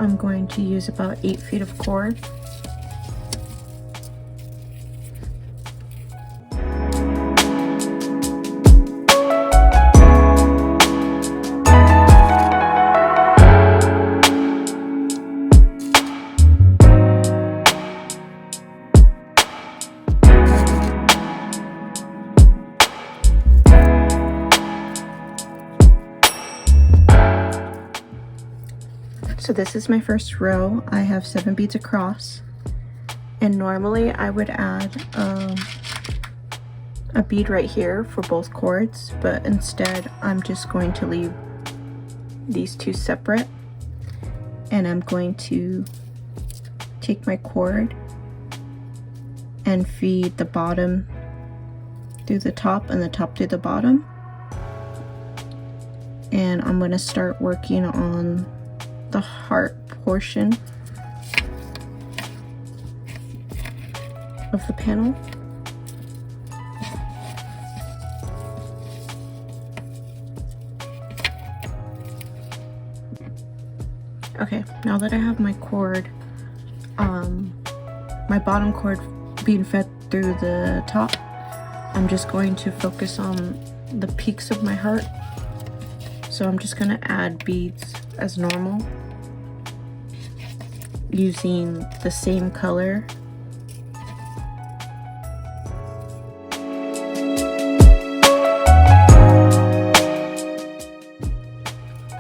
I'm going to use about 8 feet of cord. So this is my first row. I have 7 beads across, and normally I would add a bead right here for both cords, but instead I'm just going to leave these two separate, and I'm going to take my cord and feed the bottom through the top and the top through the bottom, and I'm going to start working on the heart portion of the panel. Okay, now that I have my cord, my bottom cord being fed through the top, I'm just going to focus on the peaks of my heart. So I'm just gonna add beads as normal, using the same color.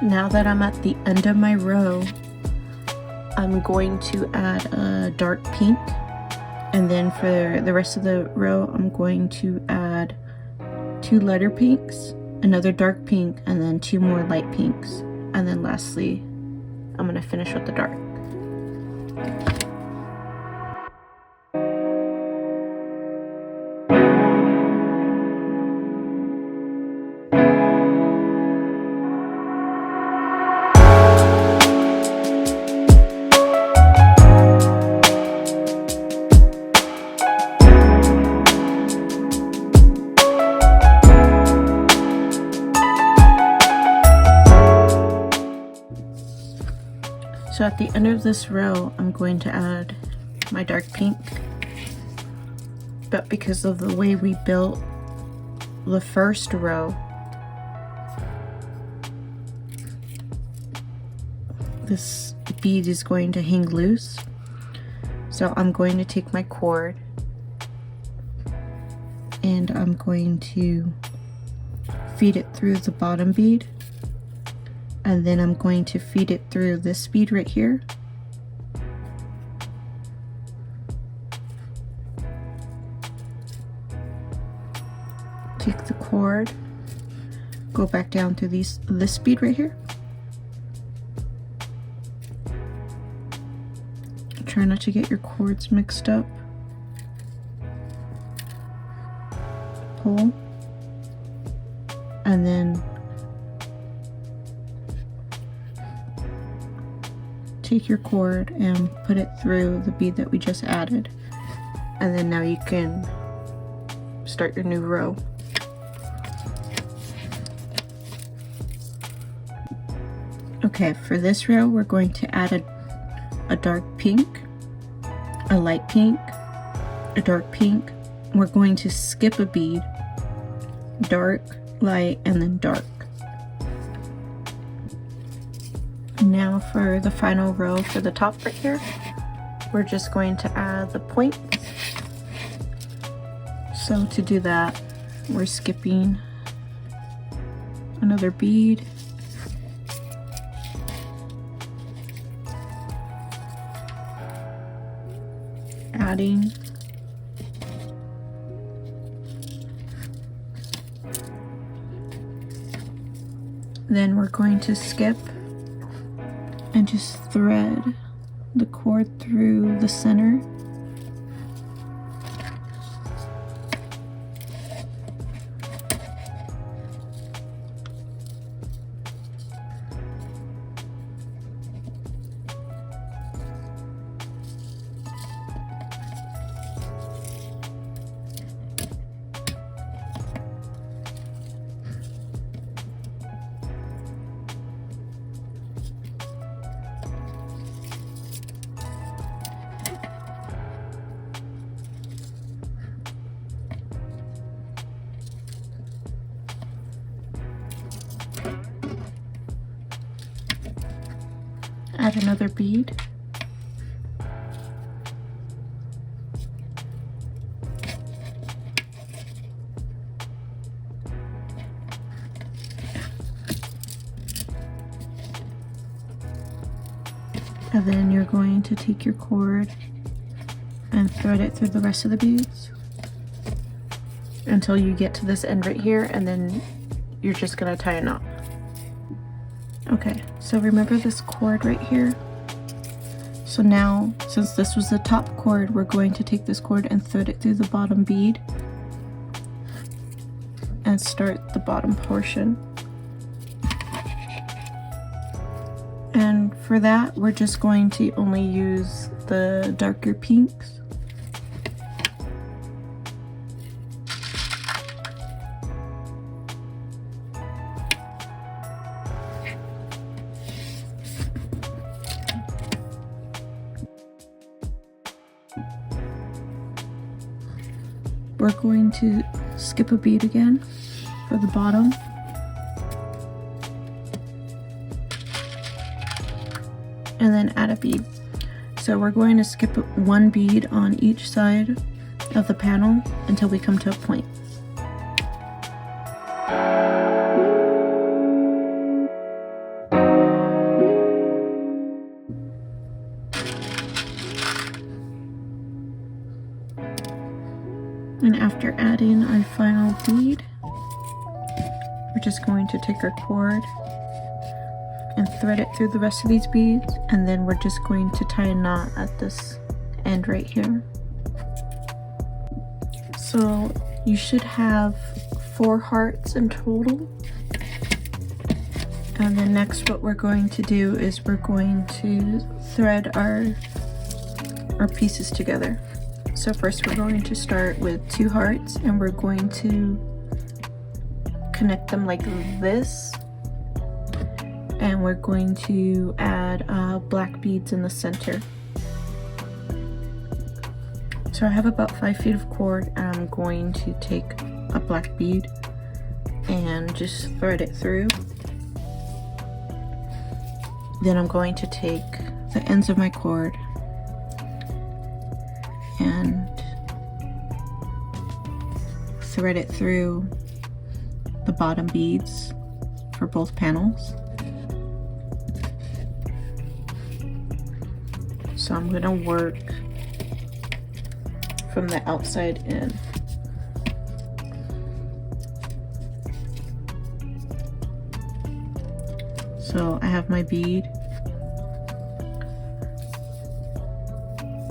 Now that I'm at the end of my row, I'm going to add a dark pink, and then for the rest of the row I'm going to add 2 lighter pinks, another dark pink, and then 2 more light pinks, and then lastly I'm going to finish with the dark. So at the end of this row, I'm going to add my dark pink, but because of the way we built the first row, this bead is going to hang loose. So I'm going to take my cord and I'm going to feed it through the bottom bead, and then I'm going to feed it through this bead right here. Take the cord, go back down through this bead right here. Try not to get your cords mixed up. Pull, and then take your cord and put it through the bead that we just added, and then now you can start your new row. Okay, for this row we're going to add a dark pink, a light pink, a dark pink. We're going to skip a bead, dark, light, and then dark. Now for the final row for the top right here, we're just going to add the points. So to do that, we're skipping another bead, adding, then we're going to skip and just thread the cord through the center. add another bead. And then you're going to take your cord and thread it through the rest of the beads until you get to this end right here, and then you're just gonna tie a knot. Okay, so remember this cord right here? So now, since this was the top cord, we're going to take this cord and thread it through the bottom bead and start the bottom portion. And for that, we're just going to only use the darker pinks. We're going to skip a bead again for the bottom. And then add a bead. So we're going to skip one bead on each side of the panel until we come to a point. And after adding our final bead, we're just going to take our cord and thread it through the rest of these beads, and then we're just going to tie a knot at this end right here. So you should have 4 hearts in total. And then next what we're going to do is we're going to thread our pieces together. So first we're going to start with 2 hearts, and we're going to connect them like this. And we're going to add black beads in the center. So I have about 5 feet of cord, and I'm going to take a black bead and just thread it through. Then I'm going to take the ends of my cord and thread it through the bottom beads for both panels. So I'm gonna work from the outside in. So I have my bead,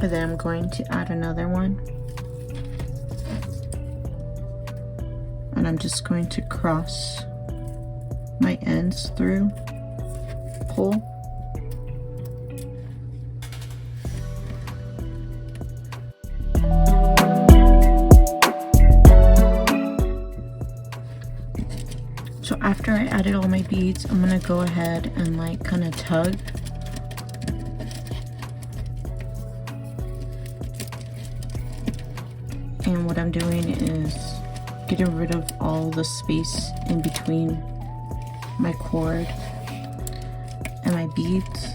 but then I'm going to add another one. And I'm just going to cross my ends through, pull. So after I added all my beads, I'm gonna go ahead and like kind of tug. And what I'm doing is getting rid of all the space in between my cord and my beads.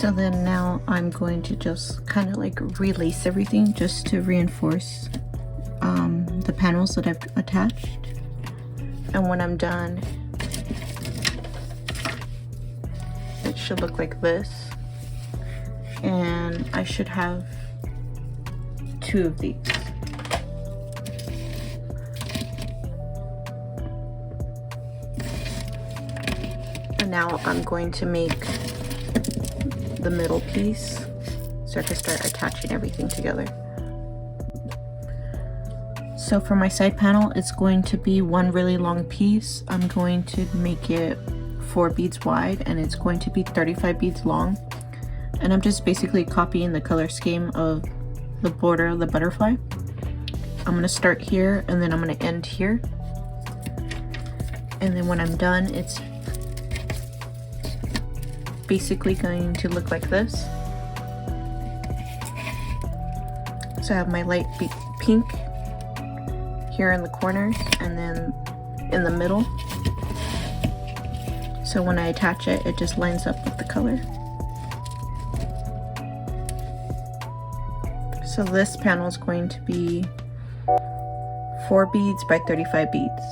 So then now I'm going to just kind of like relace everything just to reinforce the panels that I've attached. And when I'm done, it should look like this. And I should have 2 of these. And now I'm going to make the middle piece so I can start attaching everything together. So for my side panel, it's going to be one really long piece. I'm going to make it 4 beads wide, and it's going to be 35 beads long. And I'm just basically copying the color scheme of the border of the butterfly. I'm going to start here, and then I'm going to end here. And then when I'm done, it's basically going to look like this. So I have my light pink here in the corners and then in the middle. So when I attach it, it just lines up with the color. So this panel is going to be 4 beads by 35 beads.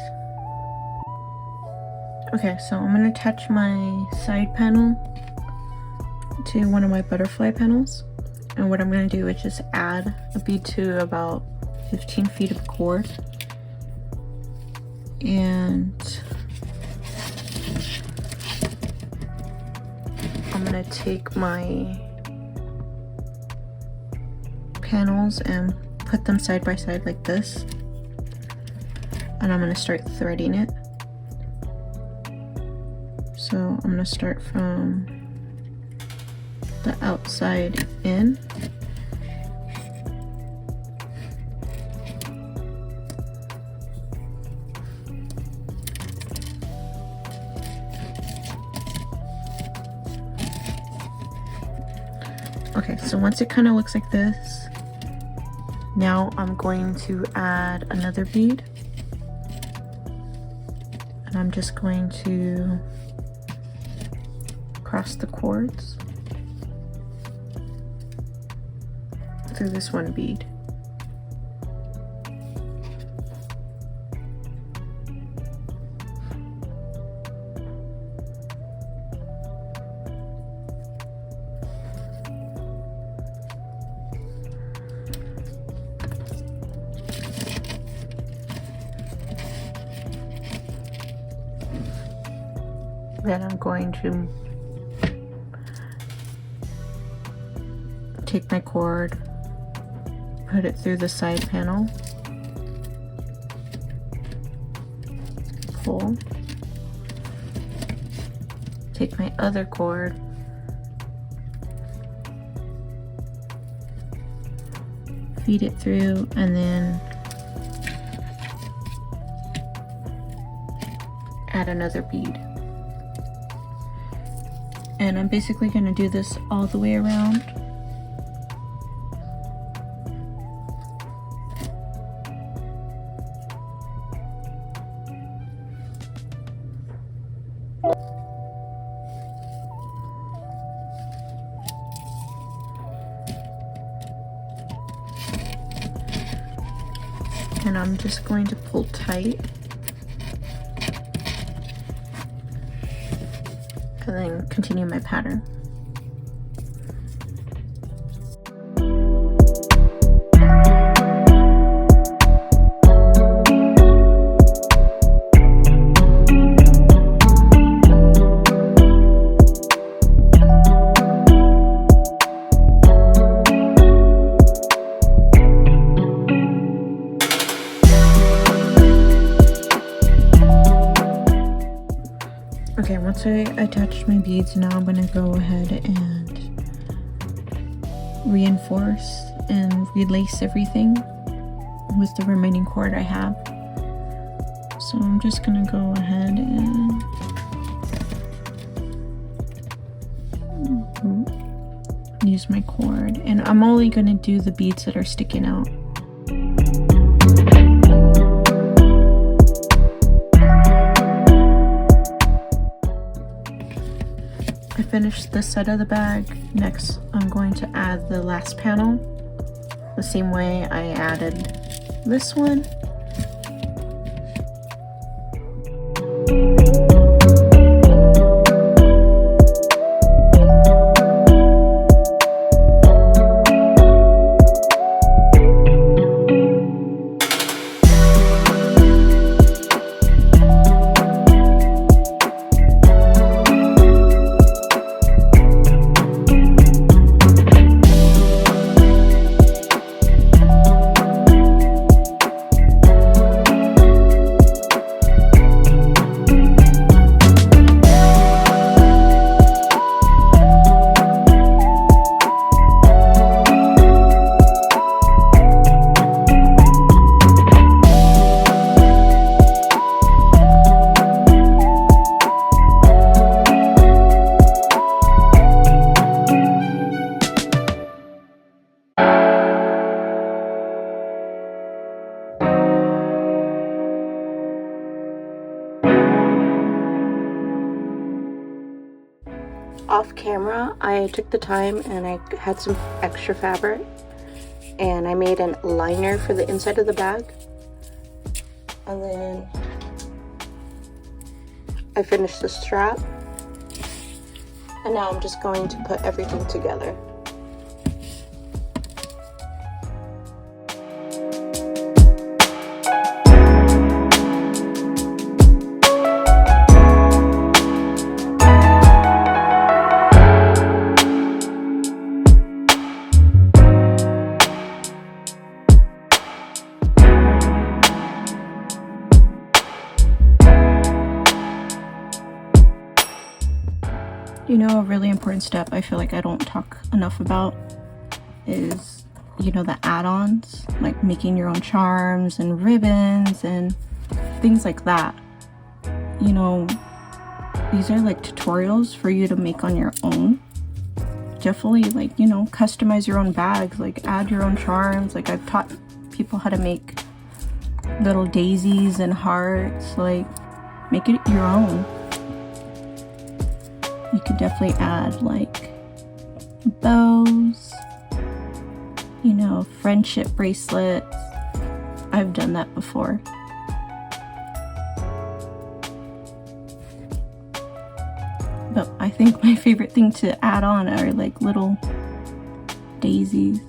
Okay, so I'm going to attach my side panel to one of my butterfly panels. And what I'm going to do is just add a bead to about 15 feet of cord. And I'm going to take my panels and put them side by side like this. And I'm going to start threading it. So I'm going to start from the outside in. Okay, so once it kind of looks like this, now I'm going to add another bead. And I'm just going to cross the cords through this one bead. Then I'm going to take my cord, put it through the side panel, pull, take my other cord, feed it through, and then add another bead. And I'm basically going to do this all the way around. And I'm just going to pull tight. And then continue my pattern. Okay, once I attached my beads, now I'm going to go ahead and reinforce and relace everything with the remaining cord I have. So I'm just going to go ahead and use my cord, and I'm only going to do the beads that are sticking out. I finished this side of the bag. Next, I'm going to add the last panel the same way I added this one, Off camera, I took the time and I had some extra fabric and I made a liner for the inside of the bag, and then I finished the strap, and now I'm just going to put everything together. You know, a really important step I feel like I don't talk enough about is, you know, the add-ons, like making your own charms and ribbons and things like that. You know, these are like tutorials for you to make on your own. Definitely, like, you know, customize your own bags, like add your own charms. Like, I've taught people how to make little daisies and hearts, like make it your own. You could definitely add like bows, you know, friendship bracelets. I've done that before. But I think my favorite thing to add on are like little daisies.